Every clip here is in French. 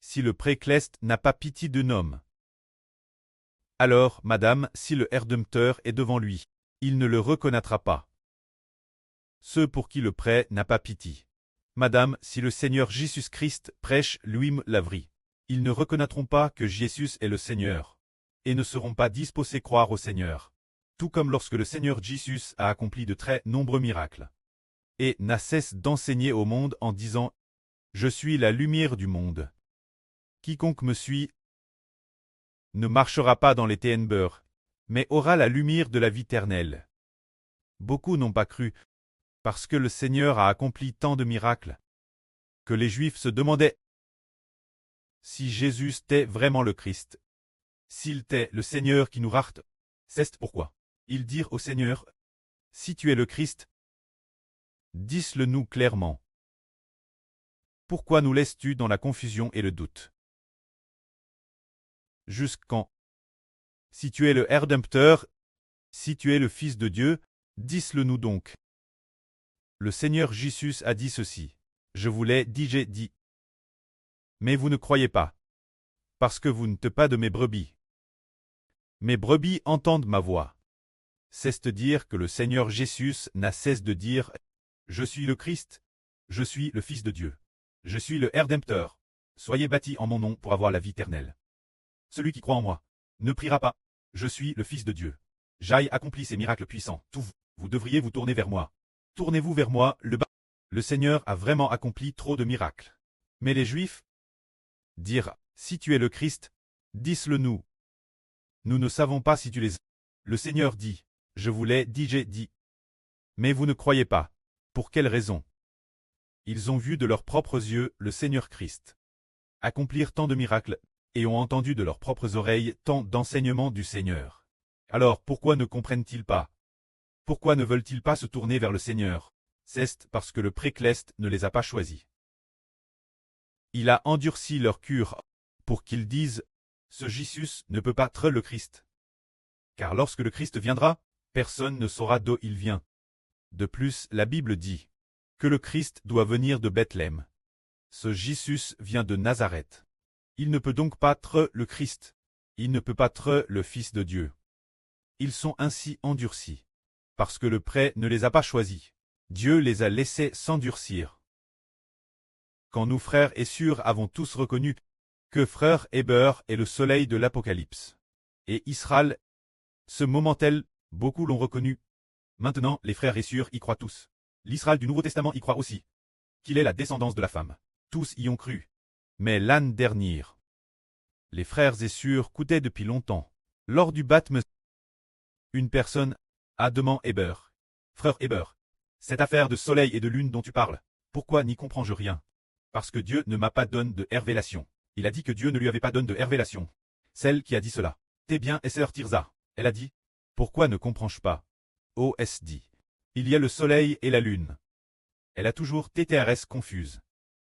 si le précleste n'a pas pitié d'un homme. Alors, madame, si le Rédempteur est devant lui, il ne le reconnaîtra pas. Ceux pour qui le prêt n'a pas pitié. Madame, si le Seigneur Jésus-Christ prêche lui-même la vraie, ils ne reconnaîtront pas que Jésus est le Seigneur, et ne seront pas disposés à croire au Seigneur. Tout comme lorsque le Seigneur Jésus a accompli de très nombreux miracles, et n'a cesse d'enseigner au monde en disant « Je suis la lumière du monde. Quiconque me suit ne marchera pas dans les ténèbres, mais aura la lumière de la vie éternelle. » Beaucoup n'ont pas cru, parce que le Seigneur a accompli tant de miracles, que les Juifs se demandaient si Jésus était vraiment le Christ, s'il était le Seigneur qui nous rachète. C'est pourquoi ils dirent au Seigneur, « Si tu es le Christ, dis-le nous clairement. Pourquoi nous laisses-tu dans la confusion et le doute? Jusqu'quand? Si tu es le Rédempteur, si tu es le Fils de Dieu, dis-le nous donc. » Le Seigneur Jésus a dit ceci, « Je vous l'ai dit, j'ai dit. Mais vous ne croyez pas, parce que vous n'êtes pas de mes brebis. Mes brebis entendent ma voix. » C'est-à-dire que le Seigneur Jésus n'a cesse de dire « Je suis le Christ, je suis le Fils de Dieu, je suis le Rédempteur. Soyez bâtis en mon nom pour avoir la vie éternelle. Celui qui croit en moi ne priera pas. Je suis le Fils de Dieu. J'aille accompli ces miracles puissants. Tout vous devriez vous tourner vers moi. Tournez-vous vers moi, le bas. Le Seigneur a vraiment accompli trop de miracles. Mais les Juifs dirent « Si tu es le Christ, dis-le nous. Nous ne savons pas si tu les as. » Le Seigneur dit « Je vous l'ai dit, j'ai dit. Mais vous ne croyez pas. Pour quelle raison? Ils ont vu de leurs propres yeux le Seigneur Christ accomplir tant de miracles, et ont entendu de leurs propres oreilles tant d'enseignements du Seigneur. Alors pourquoi ne comprennent-ils pas? Pourquoi ne veulent-ils pas se tourner vers le Seigneur? C'est parce que le précleste ne les a pas choisis. Il a endurci leur cœur pour qu'ils disent « Ce Jésus ne peut pas être le Christ. » Car lorsque le Christ viendra, personne ne saura d'où il vient. De plus, la Bible dit que le Christ doit venir de Bethléem. Ce Jésus vient de Nazareth. Il ne peut donc pas être le Christ. Il ne peut pas être le Fils de Dieu. Ils sont ainsi endurcis, parce que le prêt ne les a pas choisis. Dieu les a laissés s'endurcir. Quand nous frères et sœurs avons tous reconnu que frère Héber est le soleil de l'Apocalypse, et Israël, ce moment-tel, beaucoup l'ont reconnu. Maintenant, les frères et sœurs y croient tous. L'Israël du Nouveau Testament y croit aussi. Qu'il est la descendance de la femme. Tous y ont cru. Mais l'année dernière, les frères et sœurs coûtaient depuis longtemps. Lors du baptême, une personne a demandé Héber. Frère Héber, cette affaire de soleil et de lune dont tu parles, pourquoi n'y comprends-je rien? Parce que Dieu ne m'a pas donné de révélation. Il a dit que Dieu ne lui avait pas donné de révélation. Celle qui a dit cela, t'es bien et sœur Tirza. Elle a dit, pourquoi ne comprends-je pas? OS dit, il y a le soleil et la lune. Elle a toujours TTRS confuse.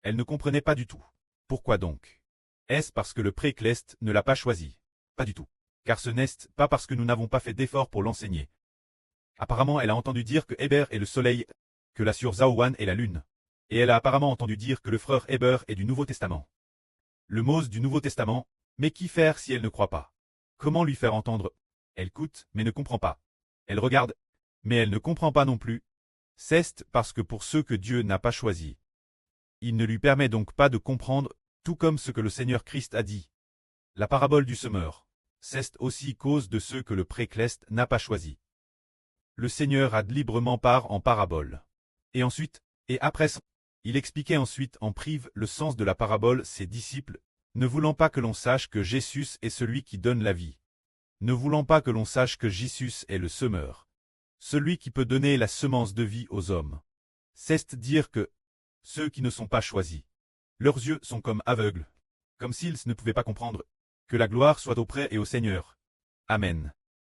Elle ne comprenait pas du tout. Pourquoi donc? Est-ce parce que le précleste ne l'a pas choisi? Pas du tout. Car ce n'est pas parce que nous n'avons pas fait d'efforts pour l'enseigner. Apparemment, elle a entendu dire que Héber est le soleil, que la sœur Zaouan est la lune. Et elle a apparemment entendu dire que le frère Héber est du Nouveau Testament. Le Mose du Nouveau Testament, mais qu'y faire si elle ne croit pas? Comment lui faire entendre? Elle écoute, mais ne comprend pas. Elle regarde, mais elle ne comprend pas non plus. C'est parce que pour ceux que Dieu n'a pas choisis, il ne lui permet donc pas de comprendre, tout comme ce que le Seigneur Christ a dit. La parabole du semeur, c'est aussi cause de ceux que le précleste n'a pas choisi. Le Seigneur a librement part en parabole. Et ensuite, et après ça, il expliquait ensuite en prive le sens de la parabole ses disciples, ne voulant pas que l'on sache que Jésus est celui qui donne la vie. Ne voulant pas que l'on sache que Jésus est le semeur. Celui qui peut donner la semence de vie aux hommes. C'est dire que ceux qui ne sont pas choisis, leurs yeux sont comme aveugles, comme s'ils ne pouvaient pas comprendre, que la gloire soit auprès et au Seigneur. Amen.